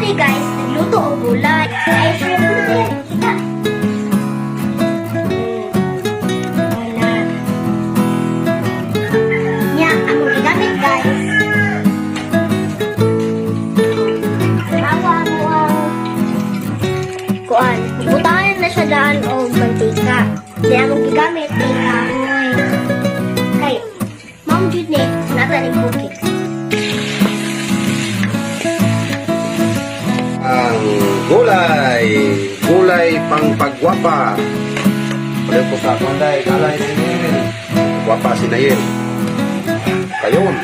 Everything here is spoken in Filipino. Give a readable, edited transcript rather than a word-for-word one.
Dili guys, nagluto o gulay. Ay, syempre. Kita. Wala. Nya, ang gigamit guys. Hawa mo ang kuan. Butahan na siya daan o mantika. Di among gigamit kay kahoy. Kay, ma'am jud ni, nata ni cookie. Ang gulay pang pagwapa. Pwede po sa kunday, kalay si Nayel. Gwapa si Nayel. Kayon.